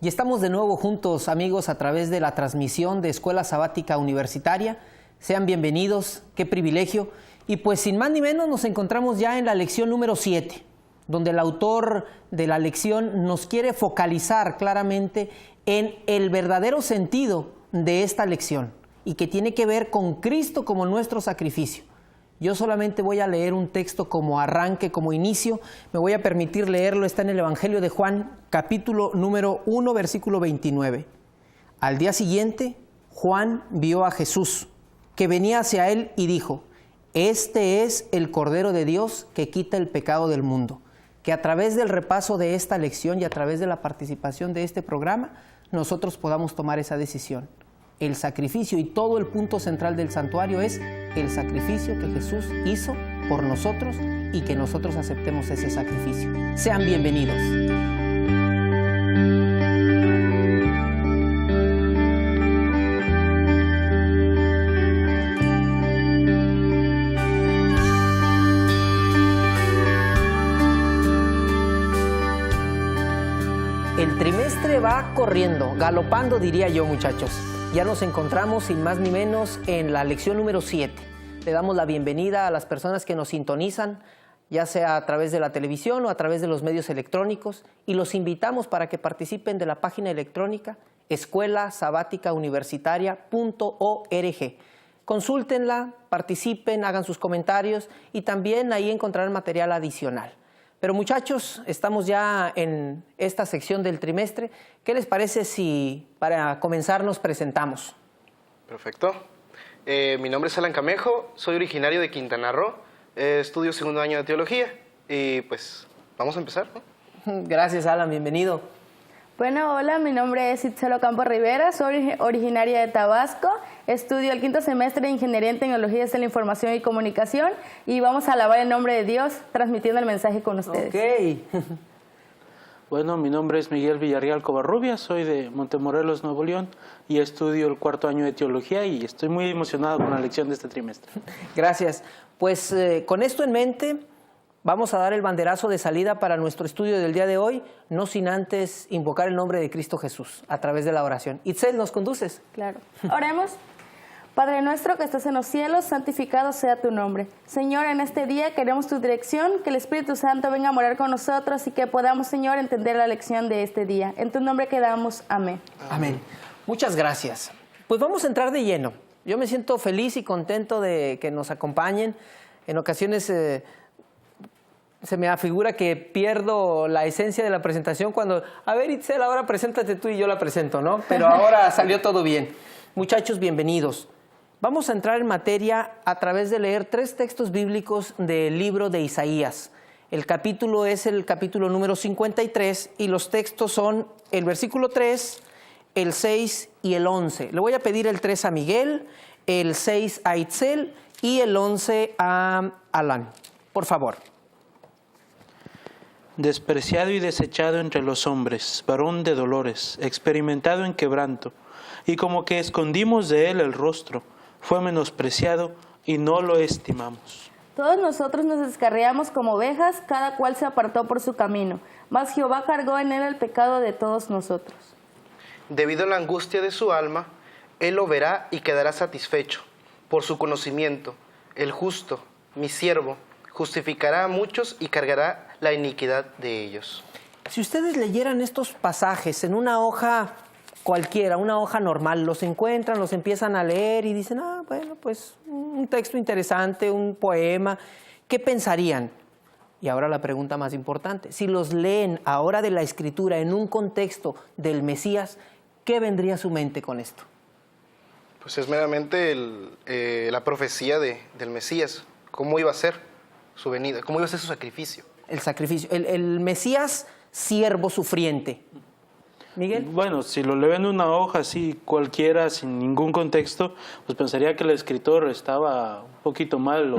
Y estamos de nuevo juntos, amigos, a través de la transmisión de Escuela Sabática Universitaria. Sean bienvenidos, qué privilegio. Y pues sin más ni menos nos encontramos ya en la lección número 7, donde el autor de la lección nos quiere focalizar claramente en el verdadero sentido de esta lección y que tiene que ver con Cristo como nuestro sacrificio. Yo solamente voy a leer un texto como arranque, como inicio. Me voy a permitir leerlo, está en el Evangelio de Juan, capítulo número 1, versículo 29. Al día siguiente, Juan vio a Jesús, que venía hacia él y dijo: Este es el Cordero de Dios que quita el pecado del mundo. Que a través del repaso de esta lección y a través de la participación de este programa, nosotros podamos tomar esa decisión. El sacrificio y todo el punto central del santuario es el sacrificio que Jesús hizo por nosotros y que nosotros aceptemos ese sacrificio. Sean bienvenidos. El trimestre va corriendo, galopando, diría yo, muchachos. Ya nos encontramos sin más ni menos en la lección número 7. Le damos la bienvenida a las personas que nos sintonizan, ya sea a través de la televisión o a través de los medios electrónicos, y los invitamos para que participen de la página electrónica escuelasabaticauniversitaria.org. Consúltenla, participen, hagan sus comentarios y también ahí encontrarán material adicional. Pero muchachos, estamos ya en esta sección del trimestre. ¿Qué les parece si para comenzar nos presentamos? Perfecto. Mi nombre es Alan Camejo, soy originario de Quintana Roo, estudio segundo año de teología y pues vamos a empezar, ¿no? Gracias, Alan, bienvenido. Bueno, hola, mi nombre es Itzel Ocampo Rivera, soy originaria de Tabasco, estudio el quinto semestre de Ingeniería en Tecnologías de la Información y Comunicación y vamos a alabar el nombre de Dios transmitiendo el mensaje con ustedes. Ok. Bueno, mi nombre es Miguel Villarreal Covarrubias, soy de Montemorelos, Nuevo León y estudio el cuarto año de Teología y estoy muy emocionado con la lección de este trimestre. Gracias. Pues con esto en mente, vamos a dar el banderazo de salida para nuestro estudio del día de hoy, no sin antes invocar el nombre de Cristo Jesús a través de la oración. Itzel, ¿nos conduces? Claro. Oremos. Padre nuestro que estás en los cielos, santificado sea tu nombre. Señor, en este día queremos tu dirección, que el Espíritu Santo venga a morar con nosotros y que podamos, Señor, entender la lección de este día. En tu nombre quedamos. Amén. Amén. Muchas gracias. Pues vamos a entrar de lleno. Yo me siento feliz y contento de que nos acompañen. En ocasiones se me afigura que pierdo la esencia de la presentación cuando, a ver, Itzel, ahora preséntate tú y yo la presento, ¿no? Pero ahora salió todo bien. Muchachos, bienvenidos. Vamos a entrar en materia a través de leer 3 textos bíblicos del libro de Isaías. El capítulo es el capítulo número 53 y los textos son el versículo 3, el 6 y el 11. Le voy a pedir el 3 a Miguel, el 6 a Itzel y el 11 a Alan. Por favor. Despreciado y desechado entre los hombres, varón de dolores, experimentado en quebranto, y como que escondimos de él el rostro, fue menospreciado y no lo estimamos. Todos nosotros nos descarriamos como ovejas, cada cual se apartó por su camino, mas Jehová cargó en él el pecado de todos nosotros. Debido a la angustia de su alma, él lo verá y quedará satisfecho. Por su conocimiento, el justo, mi siervo, justificará a muchos y cargará la iniquidad de ellos. Si ustedes leyeran estos pasajes en una hoja cualquiera, una hoja normal, los encuentran, los empiezan a leer y dicen, bueno, pues un texto interesante, un poema, ¿qué pensarían? Y ahora la pregunta más importante, si los leen ahora de la Escritura en un contexto del Mesías, ¿qué vendría a su mente con esto? Pues es meramente la profecía del Mesías, cómo iba a ser su venida, cómo iba a ser su sacrificio. El sacrificio, el Mesías siervo sufriente. Miguel. Bueno, si lo leen en una hoja así cualquiera, sin ningún contexto, pues pensaría que el escritor estaba un poquito mal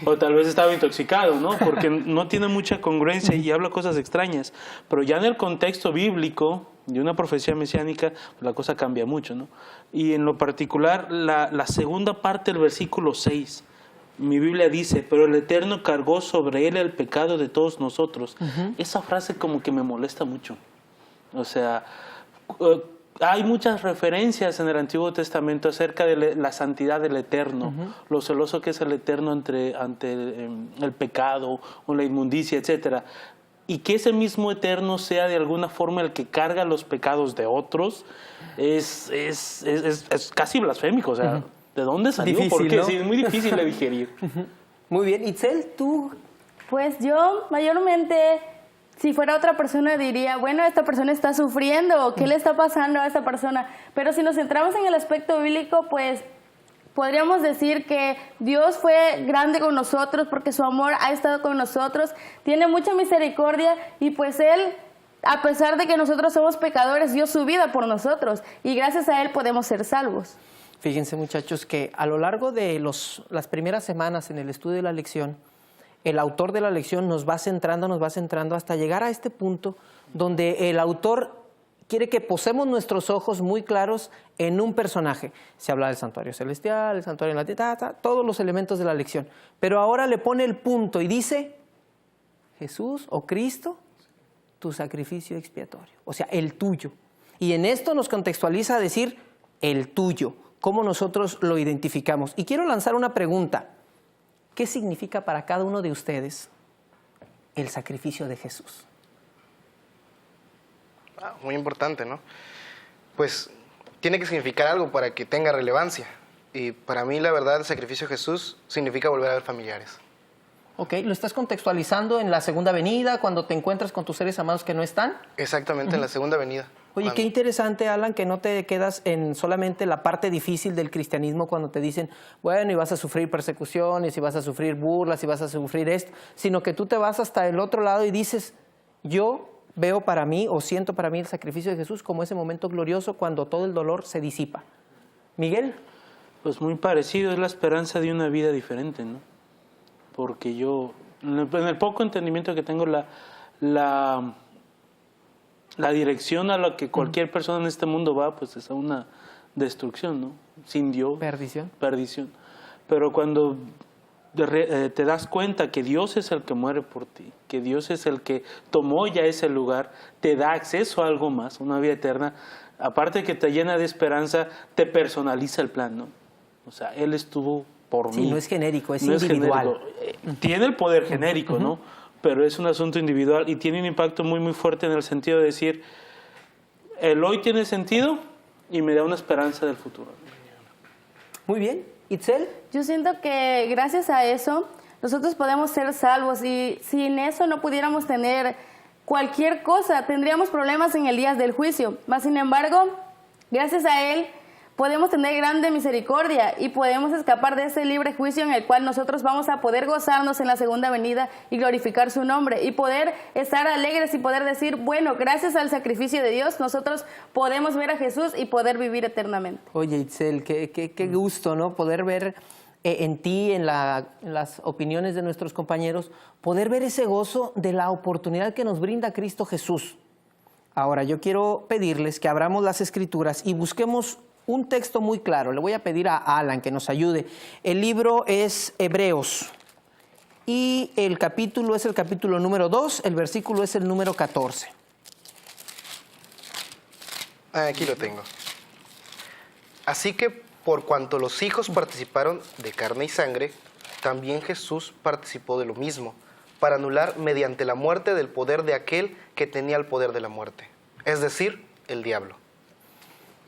o tal vez estaba intoxicado, ¿no? Porque no tiene mucha congruencia y habla cosas extrañas. Pero ya en el contexto bíblico de una profecía mesiánica, la cosa cambia mucho, ¿no? Y en lo particular, la segunda parte del versículo 6, mi Biblia dice, pero el Eterno cargó sobre él el pecado de todos nosotros. Esa frase como que me molesta mucho. O sea, hay muchas referencias en el Antiguo Testamento acerca de la santidad del Eterno, lo celoso que es el Eterno ante el pecado o la inmundicia, etcétera. Y que ese mismo Eterno sea de alguna forma el que carga los pecados de otros es casi blasfémico. O sea, ¿de dónde salió? Difícil, ¿Por qué? ¿no? Sí, es muy difícil de digerir. Muy bien. Itzel, tú. Pues yo mayormente, si fuera otra persona, diría, bueno, esta persona está sufriendo, ¿qué le está pasando a esta persona? Pero si nos centramos en el aspecto bíblico, pues podríamos decir que Dios fue grande con nosotros porque su amor ha estado con nosotros, tiene mucha misericordia y pues Él, a pesar de que nosotros somos pecadores, dio su vida por nosotros y gracias a Él podemos ser salvos. Fíjense, muchachos, que a lo largo de las primeras semanas en el estudio de la lección, el autor de la lección nos va centrando hasta llegar a este punto donde el autor quiere que posemos nuestros ojos muy claros en un personaje. Se habla del santuario celestial, el santuario en la tierra, todos los elementos de la lección. Pero ahora le pone el punto y dice, Jesús o Cristo, tu sacrificio expiatorio. O sea, el tuyo. Y en esto nos contextualiza a decir, el tuyo. ¿Cómo nosotros lo identificamos? Y quiero lanzar una pregunta. ¿Qué significa para cada uno de ustedes el sacrificio de Jesús? Muy importante, ¿no? Pues tiene que significar algo para que tenga relevancia. Y para mí, la verdad, el sacrificio de Jesús significa volver a ver familiares. Ok, ¿lo estás contextualizando en la segunda venida, cuando te encuentras con tus seres amados que no están? Exactamente, en la segunda venida. Oye, qué interesante, Alan, que no te quedas en solamente la parte difícil del cristianismo cuando te dicen, bueno, y vas a sufrir persecuciones, y vas a sufrir burlas, y vas a sufrir esto, sino que tú te vas hasta el otro lado y dices, yo veo para mí o siento para mí el sacrificio de Jesús como ese momento glorioso cuando todo el dolor se disipa. Miguel. Pues muy parecido, es la esperanza de una vida diferente, ¿no? Porque yo, en el poco entendimiento que tengo, la dirección a la que cualquier persona en este mundo va, pues es a una destrucción, ¿no? Sin Dios. Perdición. Perdición. Pero cuando te das cuenta que Dios es el que muere por ti, que Dios es el que tomó ya ese lugar, te da acceso a algo más, una vida eterna, aparte de que te llena de esperanza, te personaliza el plan, ¿no? O sea, Él estuvo por mí. Sí, no es genérico, es no individual. Es genérico. Tiene el poder genérico, ¿no? Pero es un asunto individual y tiene un impacto muy, muy fuerte en el sentido de decir, el hoy tiene sentido y me da una esperanza del futuro. Muy bien. ¿Itzel? Yo siento que gracias a eso nosotros podemos ser salvos y sin eso no pudiéramos tener cualquier cosa, tendríamos problemas en el día del juicio. Mas sin embargo, gracias a Él podemos tener grande misericordia y podemos escapar de ese libre juicio en el cual nosotros vamos a poder gozarnos en la segunda venida y glorificar su nombre y poder estar alegres y poder decir, bueno, gracias al sacrificio de Dios nosotros podemos ver a Jesús y poder vivir eternamente. Oye, Itzel, qué gusto, ¿no? Poder ver en ti, en las opiniones de nuestros compañeros, poder ver ese gozo de la oportunidad que nos brinda Cristo Jesús. Ahora, yo quiero pedirles que abramos las Escrituras y busquemos un texto muy claro. Le voy a pedir a Alan que nos ayude. El libro es Hebreos y el capítulo es el capítulo número 2, el versículo es el número 14. Aquí lo tengo. Así que por cuanto los hijos participaron de carne y sangre, también Jesús participó de lo mismo, para anular mediante la muerte del poder de aquel que tenía el poder de la muerte, es decir, el diablo.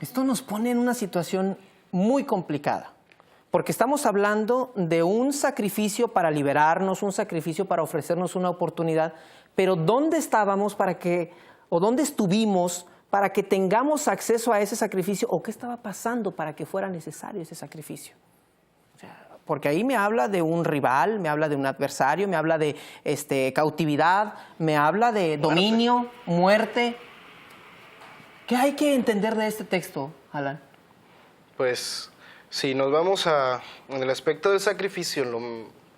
Esto nos pone en una situación muy complicada, porque estamos hablando de un sacrificio para liberarnos, un sacrificio para ofrecernos una oportunidad, pero ¿dónde estábamos dónde estuvimos para que tengamos acceso a ese sacrificio, o qué estaba pasando para que fuera necesario ese sacrificio? O sea, porque ahí me habla de un rival, me habla de un adversario, me habla de cautividad, me habla de dominio, muerte. ¿Qué hay que entender de este texto, Alan? Pues, si nos vamos en el aspecto del sacrificio,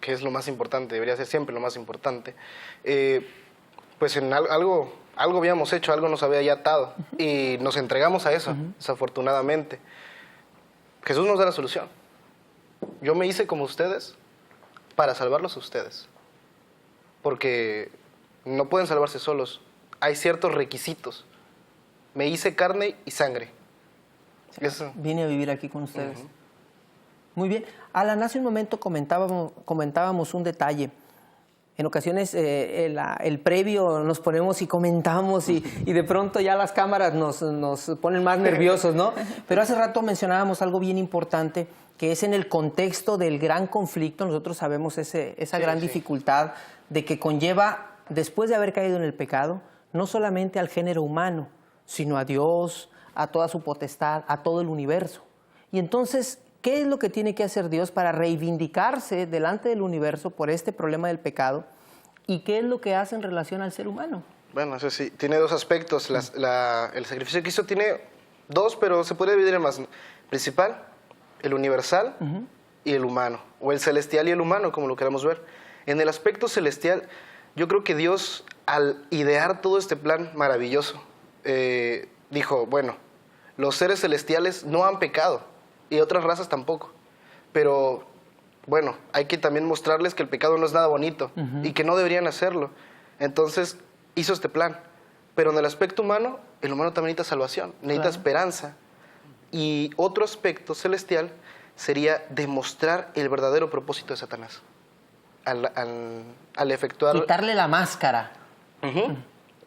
que es lo más importante, debería ser siempre lo más importante, pues en algo habíamos hecho, algo nos había ya atado, y nos entregamos a eso, desafortunadamente. Jesús nos da la solución. Yo me hice como ustedes para salvarlos a ustedes, porque no pueden salvarse solos. Hay ciertos requisitos me hice carne y sangre. Eso. Vine a vivir aquí con ustedes. Muy bien. Alan, hace un momento comentábamos un detalle. En ocasiones el previo nos ponemos y comentamos y de pronto ya las cámaras nos ponen más nerviosos, ¿no? Pero hace rato mencionábamos algo bien importante, que es en el contexto del gran conflicto. Nosotros sabemos esa gran dificultad de que conlleva, después de haber caído en el pecado, no solamente al género humano, sino a Dios, a toda su potestad, a todo el universo. Y entonces, ¿qué es lo que tiene que hacer Dios para reivindicarse delante del universo por este problema del pecado? ¿Y qué es lo que hace en relación al ser humano? Bueno, eso sí, tiene dos aspectos. El sacrificio de Cristo tiene dos, pero se puede dividir en más. Principal, el universal y el humano, o el celestial y el humano, como lo queramos ver. En el aspecto celestial, yo creo que Dios, al idear todo este plan maravilloso, dijo, bueno, los seres celestiales no han pecado, y otras razas tampoco, pero bueno, hay que también mostrarles que el pecado no es nada bonito y que no deberían hacerlo. Entonces hizo este plan, pero en el aspecto humano, el humano también necesita salvación, necesita esperanza. Y otro aspecto celestial sería demostrar el verdadero propósito de Satanás al efectuar... Quitarle la máscara.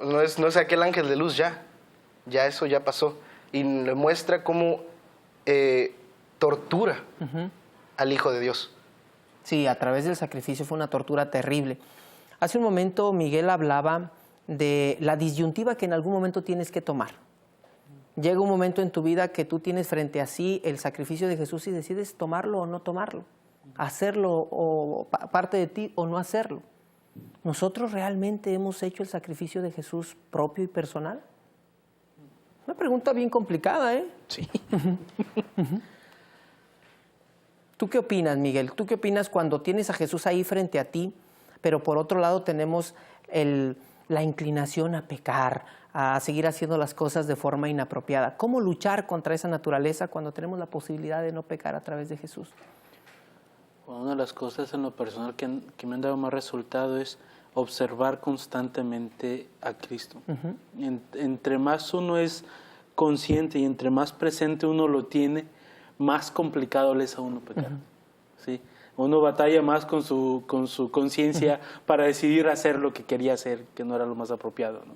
No es aquel ángel de luz ya eso ya pasó, y le muestra cómo tortura al Hijo de Dios. Sí, a través del sacrificio fue una tortura terrible. Hace un momento Miguel hablaba de la disyuntiva que en algún momento tienes que tomar. Llega un momento en tu vida que tú tienes frente a sí el sacrificio de Jesús y decides tomarlo o no tomarlo, hacerlo o parte de ti o no hacerlo. ¿Nosotros realmente hemos hecho el sacrificio de Jesús propio y personal? Una pregunta bien complicada, ¿eh? Sí. ¿Tú qué opinas, Miguel? ¿Tú qué opinas cuando tienes a Jesús ahí frente a ti, pero por otro lado tenemos la inclinación a pecar, a seguir haciendo las cosas de forma inapropiada? ¿Cómo luchar contra esa naturaleza cuando tenemos la posibilidad de no pecar a través de Jesús? Una de las cosas en lo personal que me han dado más resultado es observar constantemente a Cristo. Entre más uno es consciente y entre más presente uno lo tiene, más complicado le es a uno pecar. ¿Sí? Uno batalla más con su conciencia para decidir hacer lo que quería hacer, que no era lo más apropiado, ¿no?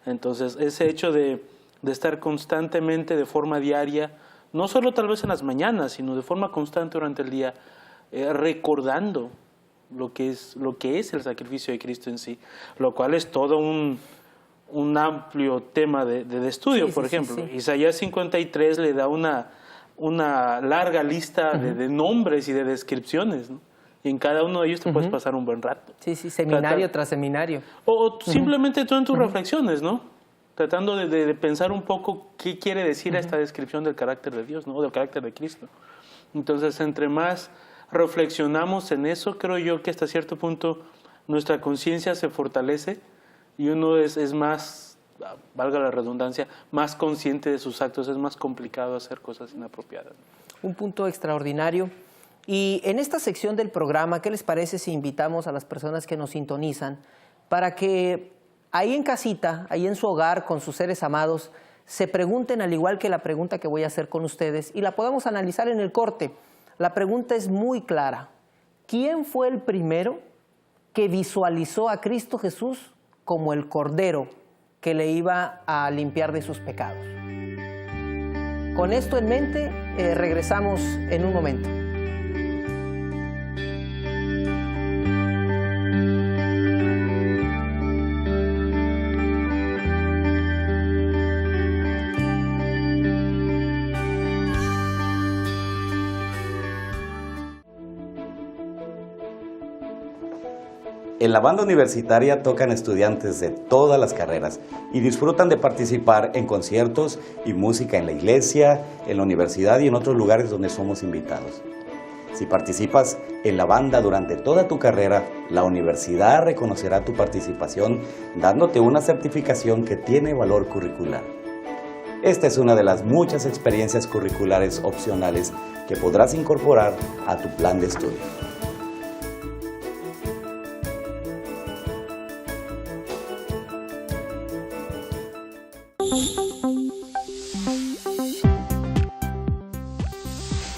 Entonces, ese hecho de estar constantemente de forma diaria, no solo tal vez en las mañanas, sino de forma constante durante el día, recordando lo que es el sacrificio de Cristo en sí, lo cual es todo un amplio tema de estudio. Por ejemplo, Isaías 53 le da una larga lista de nombres y de descripciones, ¿no? Y en cada uno de ellos te puedes pasar un buen rato. Sí, seminario tras seminario. O simplemente tú en tus reflexiones, ¿no? Tratando de pensar un poco qué quiere decir esta descripción del carácter de Dios, ¿no? O del carácter de Cristo. Entonces, entre más reflexionamos en eso, creo yo que hasta cierto punto nuestra conciencia se fortalece y uno es más, valga la redundancia, más consciente de sus actos. Es más complicado hacer cosas inapropiadas. Un punto extraordinario. Y en esta sección del programa, ¿qué les parece si invitamos a las personas que nos sintonizan para que ahí en casita, ahí en su hogar, con sus seres amados, se pregunten, al igual que la pregunta que voy a hacer con ustedes, y la podamos analizar en el corte? La pregunta es muy clara. ¿Quién fue el primero que visualizó a Cristo Jesús como el Cordero que le iba a limpiar de sus pecados? Con esto en mente, regresamos en un momento. En la banda universitaria tocan estudiantes de todas las carreras y disfrutan de participar en conciertos y música en la iglesia, en la universidad y en otros lugares donde somos invitados. Si participas en la banda durante toda tu carrera, la universidad reconocerá tu participación dándote una certificación que tiene valor curricular. Esta es una de las muchas experiencias curriculares opcionales que podrás incorporar a tu plan de estudio.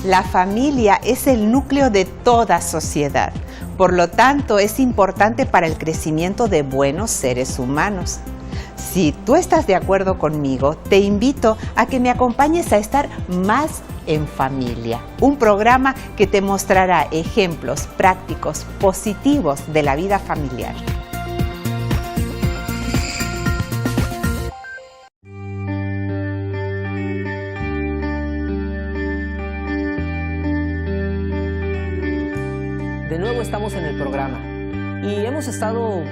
La familia es el núcleo de toda sociedad. Por lo tanto, es importante para el crecimiento de buenos seres humanos. Si tú estás de acuerdo conmigo, te invito a que me acompañes a estar más en familia. Un programa que te mostrará ejemplos prácticos, positivos de la vida familiar. De nuevo estamos en el programa y hemos estado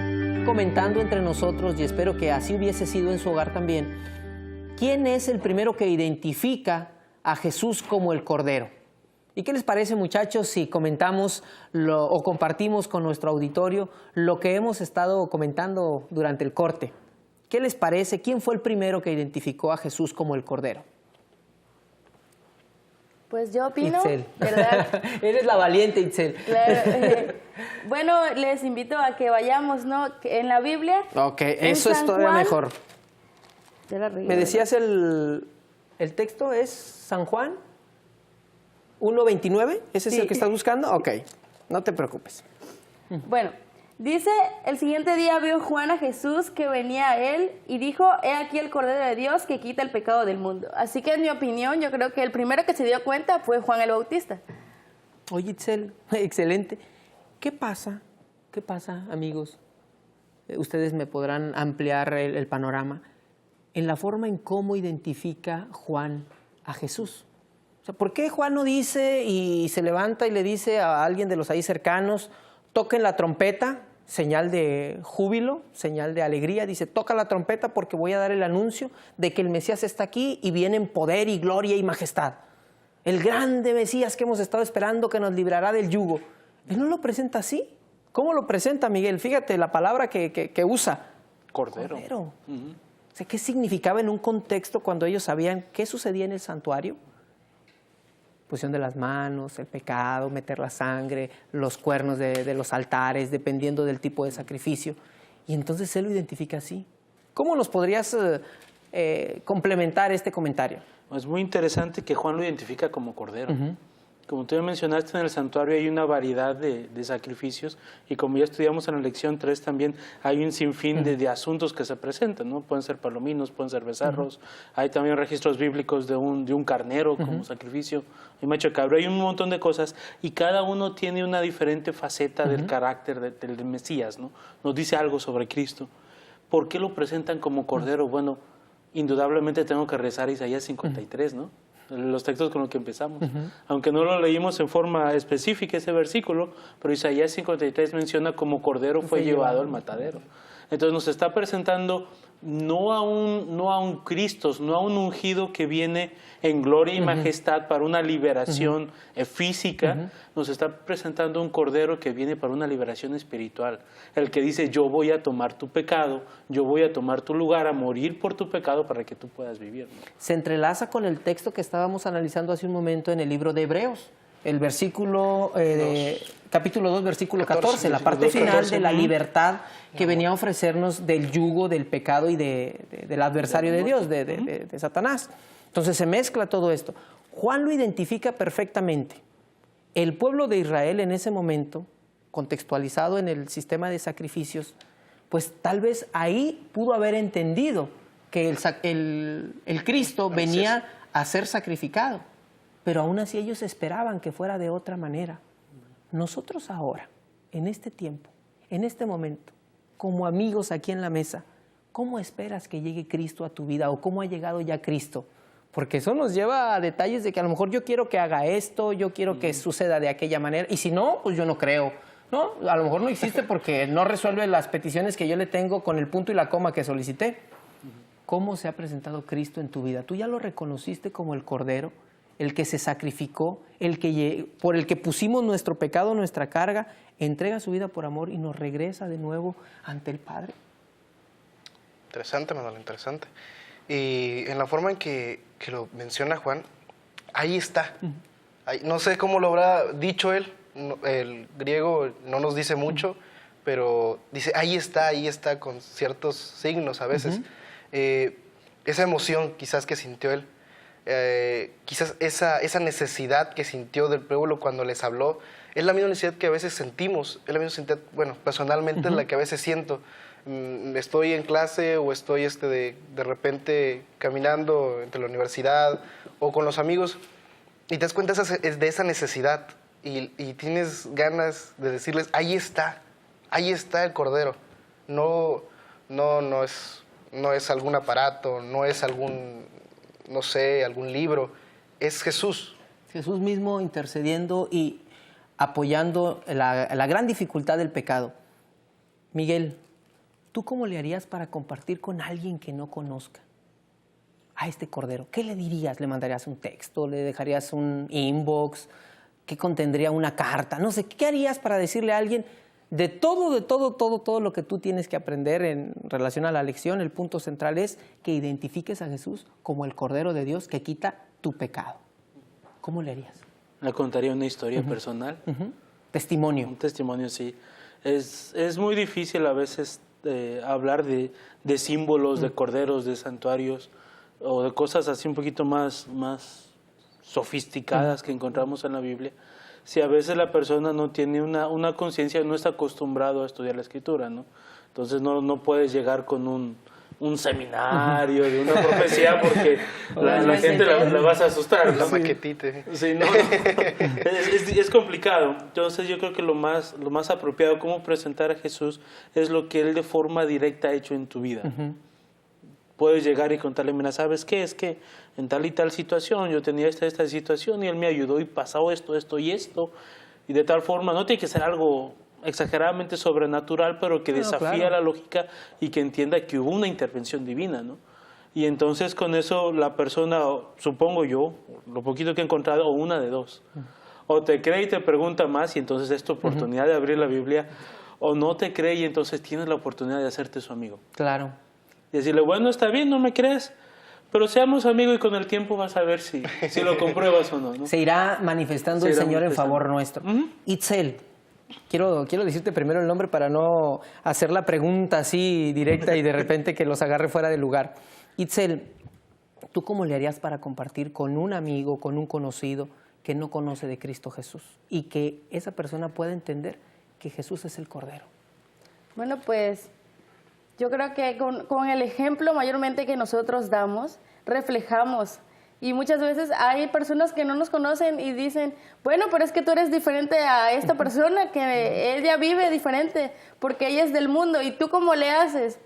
comentando entre nosotros, y espero que así hubiese sido en su hogar también, ¿quién es el primero que identifica a Jesús como el Cordero? ¿Y qué les parece, muchachos, si comentamos o compartimos con nuestro auditorio lo que hemos estado comentando durante el corte? ¿Qué les parece? ¿Quién fue el primero que identificó a Jesús como el Cordero? Pues yo opino, Itzel. ¿verdad? Eres la valiente, Itzel. Claro. Bueno, les invito a que vayamos, ¿no? En la Biblia. Ok, eso es San todavía Juan- mejor. Ya la regué, ¿Me decías el texto es San Juan 1:29? ¿Ese es Sí. el que estás buscando? Ok, no te preocupes. Bueno, dice, el siguiente día vio Juan a Jesús que venía a él y dijo, he aquí el Cordero de Dios que quita el pecado del mundo. Así que en mi opinión, yo creo que el primero que se dio cuenta fue Juan el Bautista. Oye, Itzel, excelente. ¿Qué pasa? ¿Qué pasa, amigos? Ustedes me podrán ampliar el panorama en la forma en cómo identifica Juan a Jesús. O sea, ¿por qué Juan no dice y se levanta y le dice a alguien de los ahí cercanos, toquen la trompeta, señal de júbilo, señal de alegría? Dice, toca la trompeta porque voy a dar el anuncio de que el Mesías está aquí y viene en poder y gloria y majestad. El grande Mesías que hemos estado esperando, que nos librará del yugo. Él no lo presenta así. ¿Cómo lo presenta, Miguel? Fíjate la palabra que usa. Cordero. Cordero. O sea, ¿qué significaba en un contexto cuando ellos sabían qué sucedía en el santuario? Posición de las manos, el pecado, meter la sangre, los cuernos de los altares, dependiendo del tipo de sacrificio. Y entonces él lo identifica así. ¿Cómo nos podrías complementar este comentario? Es muy interesante que Juan lo identifica como Cordero. Como tú ya mencionaste, en el santuario hay una variedad de sacrificios y como ya estudiamos en la lección 3 también hay un sinfín de asuntos que se presentan, ¿no? Pueden ser palominos, pueden ser becerros, hay también registros bíblicos de un carnero como sacrificio, hay macho cabro, hay un montón de cosas y cada uno tiene una diferente faceta del carácter del Mesías, ¿no? Nos dice algo sobre Cristo. ¿Por qué lo presentan como Cordero? Bueno, indudablemente tengo que rezar Isaías 53, ¿no? Los textos con los que empezamos. Aunque no lo leímos en forma específica ese versículo, pero Isaías 53 menciona como Cordero fue llevado al matadero. Entonces nos está presentando no a un Cristo, no a un ungido que viene en gloria y majestad para una liberación física, nos está presentando un Cordero que viene para una liberación espiritual. El que dice, yo voy a tomar tu pecado, yo voy a tomar tu lugar, a morir por tu pecado para que tú puedas vivir, ¿no? Se entrelaza con el texto que estábamos analizando hace un momento en el libro de Hebreos, el versículo, capítulo 2, versículo 14, la parte final de la libertad que venía a ofrecernos del yugo del pecado y del adversario de Dios, de Satanás. Entonces se mezcla todo esto. Juan lo identifica perfectamente. El pueblo de Israel en ese momento, contextualizado en el sistema de sacrificios, pues tal vez ahí pudo haber entendido que el Cristo venía a ser sacrificado, pero aún así ellos esperaban que fuera de otra manera. Nosotros ahora, en este tiempo, en este momento, como amigos aquí en la mesa, ¿cómo esperas que llegue Cristo a tu vida o cómo ha llegado ya Cristo? Porque eso nos lleva a detalles de que a lo mejor yo quiero que haga esto, yo quiero que suceda de aquella manera, y si no, pues yo no creo, ¿no? A lo mejor no existe porque no resuelve las peticiones que yo le tengo con el punto y la coma que solicité. ¿Cómo se ha presentado Cristo en tu vida? ¿Tú ya lo reconociste como el Cordero, el que se sacrificó, por el que pusimos nuestro pecado, nuestra carga, entrega su vida por amor y nos regresa de nuevo ante el Padre? Interesante, Manuel, interesante. Y en la forma en que lo menciona Juan, ahí está. Ahí, no sé cómo lo habrá dicho él, el griego no nos dice mucho, pero dice, ahí está, con ciertos signos a veces. Esa emoción quizás que sintió él, quizás esa necesidad que sintió del pueblo cuando les habló, es la misma necesidad que a veces sentimos, es la misma necesidad, bueno, personalmente es la que a veces siento. Estoy en clase o estoy de repente caminando entre la universidad o con los amigos y te das cuenta de esa necesidad y tienes ganas de decirles, ahí está el Cordero. No es algún aparato, no es algún libro, es Jesús. Jesús mismo intercediendo y apoyando la gran dificultad del pecado. Miguel, ¿tú cómo le harías para compartir con alguien que no conozca a este Cordero? ¿Qué le dirías? ¿Le mandarías un texto? ¿Le dejarías un inbox? ¿Qué contendría una carta? No sé, ¿qué harías para decirle a alguien de todo lo que tú tienes que aprender en relación a la lección? El punto central es que identifiques a Jesús como el Cordero de Dios que quita tu pecado. ¿Cómo le harías? Le contaría una historia personal. Testimonio. Un testimonio, sí. Es muy difícil a veces hablar de símbolos, de corderos, de santuarios o de cosas así un poquito más sofisticadas que encontramos en la Biblia. Si a veces la persona no tiene una conciencia, no está acostumbrado a estudiar la Escritura, ¿no? Entonces no puedes llegar con un seminario de una profecía porque la gente la vas a asustar. La maquetita. Sí, es complicado. Entonces yo creo que lo más apropiado como presentar a Jesús es lo que Él de forma directa ha hecho en tu vida. Puedes llegar y contarle, mira, ¿sabes qué? Es que en tal y tal situación yo tenía esta situación y Él me ayudó y pasó esto y esto. Y de tal forma, no tiene que ser algo exageradamente sobrenatural, pero que desafía la lógica y que entienda que hubo una intervención divina, ¿no? Y entonces con eso la persona, supongo yo, lo poquito que he encontrado, o una de dos. O te cree y te pregunta más y entonces es tu oportunidad de abrir la Biblia, o no te cree y entonces tienes la oportunidad de hacerte su amigo. Claro. Y decirle, bueno, está bien, no me crees, pero seamos amigos y con el tiempo vas a ver si lo compruebas o no, ¿no? Se irá manifestando el Señor en favor nuestro. Itzel, quiero decirte primero el nombre para no hacer la pregunta así directa y de repente que los agarre fuera de lugar. Itzel, ¿tú cómo le harías para compartir con un amigo, con un conocido que no conoce de Cristo Jesús y que esa persona pueda entender que Jesús es el Cordero? Bueno, pues yo creo que con el ejemplo mayormente que nosotros damos, reflejamos. Y muchas veces hay personas que no nos conocen y dicen, bueno, pero es que tú eres diferente a esta persona, que ella vive diferente, porque ella es del mundo, ¿y tú cómo le haces?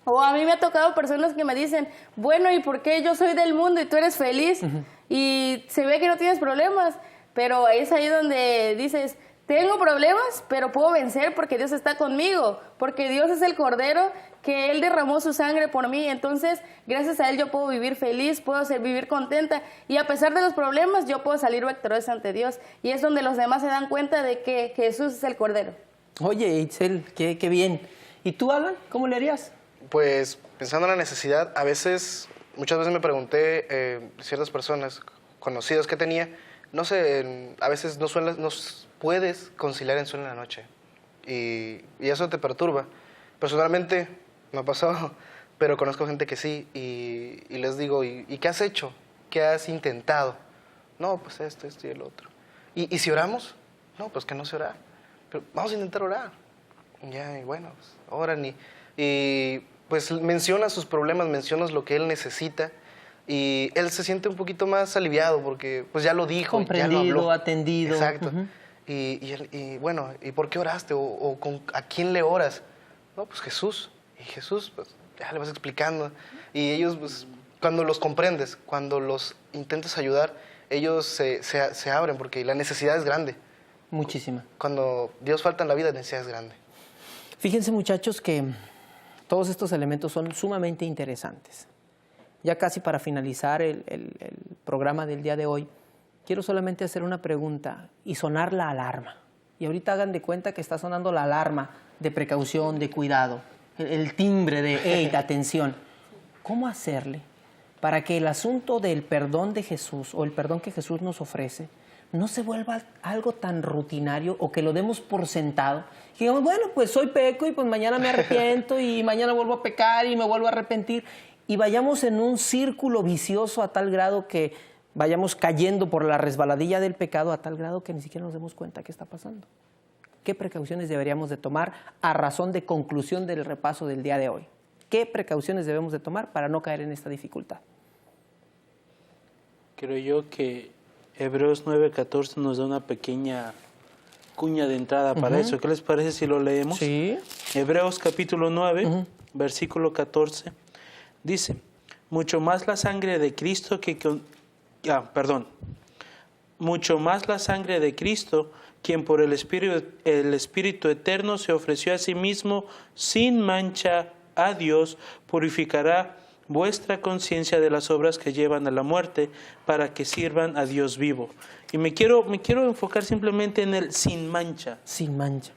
O a mí me ha tocado personas que me dicen, bueno, ¿y por qué yo soy del mundo y tú eres feliz? Y se ve que no tienes problemas, pero es ahí donde dices, tengo problemas, pero puedo vencer porque Dios está conmigo, porque Dios es el Cordero que Él derramó su sangre por mí. Entonces, gracias a Él yo puedo vivir feliz, puedo vivir contenta, y a pesar de los problemas yo puedo salir victoriosa ante Dios, y es donde los demás se dan cuenta de que Jesús es el Cordero. Oye, Itzel, qué bien. ¿Y tú, Alan, cómo le harías? Pues pensando en la necesidad, muchas veces me pregunté, ciertas personas conocidas que tenía, no sé, a veces no puedes conciliar en sueño en la noche y eso te perturba. Personalmente me ha pasado, pero conozco gente que sí y les digo, ¿y qué has hecho? ¿Qué has intentado? No, pues esto y el otro. ¿Y si oramos? No, pues que no se ora. Pero vamos a intentar orar. Ya, y bueno, pues oran y pues menciona sus problemas, mencionas lo que él necesita y él se siente un poquito más aliviado porque pues ya lo dijo, comprendido, ya lo habló. atendido. Exacto. Y bueno, ¿y por qué oraste? ¿A quién le oras? No, pues Jesús. Y Jesús, pues ya le vas explicando. Y ellos, pues, cuando los comprendes, cuando los intentas ayudar, ellos se abren porque la necesidad es grande. Muchísima. Cuando Dios falta en la vida, la necesidad es grande. Fíjense, muchachos, que todos estos elementos son sumamente interesantes. Ya casi para finalizar el programa del día de hoy, quiero solamente hacer una pregunta y sonar la alarma. Y ahorita hagan de cuenta que está sonando la alarma de precaución, de cuidado, el timbre de hey, atención. ¿Cómo hacerle para que el asunto del perdón de Jesús o el perdón que Jesús nos ofrece no se vuelva algo tan rutinario o que lo demos por sentado? Y digamos, bueno, pues soy peco y pues mañana me arrepiento y mañana vuelvo a pecar y me vuelvo a arrepentir. y vayamos en un círculo vicioso a tal grado que vayamos cayendo por la resbaladilla del pecado a tal grado que ni siquiera nos demos cuenta qué está pasando. ¿Qué precauciones deberíamos de tomar a razón de conclusión del repaso del día de hoy? ¿Qué precauciones debemos de tomar para no caer en esta dificultad? Creo yo que Hebreos 9:14 nos da una pequeña cuña de entrada para eso. ¿Qué les parece si lo leemos? Sí. Hebreos capítulo 9, versículo 14, dice, mucho más la sangre de Cristo mucho más la sangre de Cristo, quien por el Espíritu Eterno se ofreció a sí mismo sin mancha a Dios, purificará vuestra conciencia de las obras que llevan a la muerte, para que sirvan a Dios vivo. Y me quiero enfocar simplemente en el sin mancha. Sin mancha.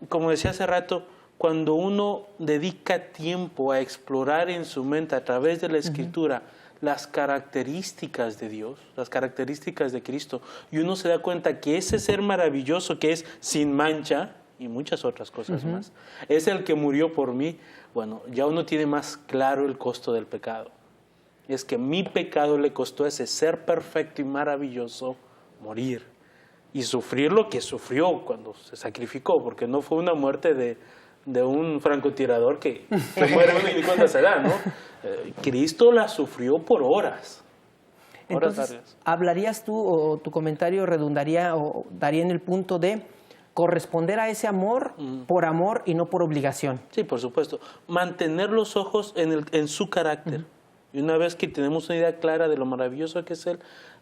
Como decía hace rato, cuando uno dedica tiempo a explorar en su mente a través de la Escritura las características de Dios, las características de Cristo, y uno se da cuenta que ese ser maravilloso que es sin mancha, y muchas otras cosas más, es el que murió por mí, bueno, ya uno tiene más claro el costo del pecado. Es que mi pecado le costó a ese ser perfecto y maravilloso morir y sufrir lo que sufrió cuando se sacrificó, porque no fue una muerte de un francotirador que muere uno y ni cuenta se da, ¿no? Cristo la sufrió por horas. Entonces, ¿hablarías tú o tu comentario redundaría o daría en el punto de corresponder a ese amor por amor y no por obligación? Sí, por supuesto. Mantener los ojos en su carácter. Y una vez que tenemos una idea clara de lo maravilloso que es Él,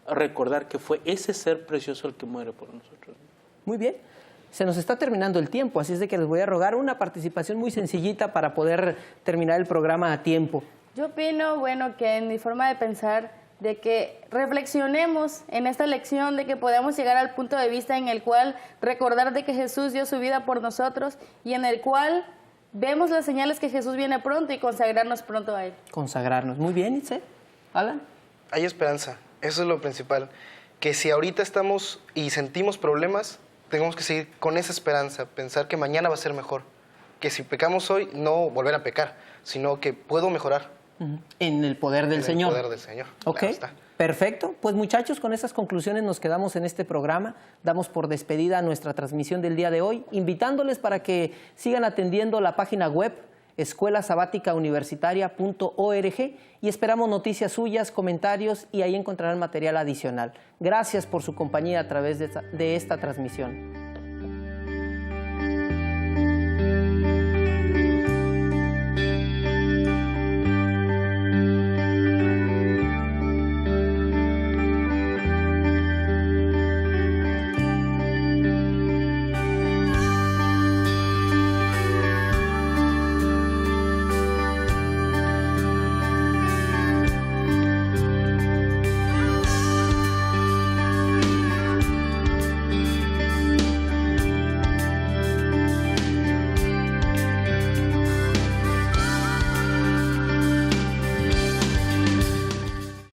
recordar que fue ese ser precioso el que muere por nosotros. Muy bien. Se nos está terminando el tiempo, así es de que les voy a rogar una participación muy sencillita para poder terminar el programa a tiempo. Yo opino, bueno, que en mi forma de pensar, de que reflexionemos en esta lección, de que podamos llegar al punto de vista en el cual recordar de que Jesús dio su vida por nosotros y en el cual vemos las señales que Jesús viene pronto y consagrarnos pronto a Él. Consagrarnos. Muy bien, Itzel. Alan. Hay esperanza, eso es lo principal. Que si ahorita estamos y sentimos problemas, tenemos que seguir con esa esperanza, pensar que mañana va a ser mejor. Que si pecamos hoy, no volver a pecar, sino que puedo mejorar. En el poder del Señor. En el poder del Señor. Ok, Claro está. perfecto. Pues muchachos, con estas conclusiones nos quedamos en este programa. Damos por despedida nuestra transmisión del día de hoy, invitándoles para que sigan atendiendo la página web escuelasabaticauniversitaria.org y esperamos noticias suyas, comentarios y ahí encontrarán material adicional. Gracias por su compañía a través de esta transmisión.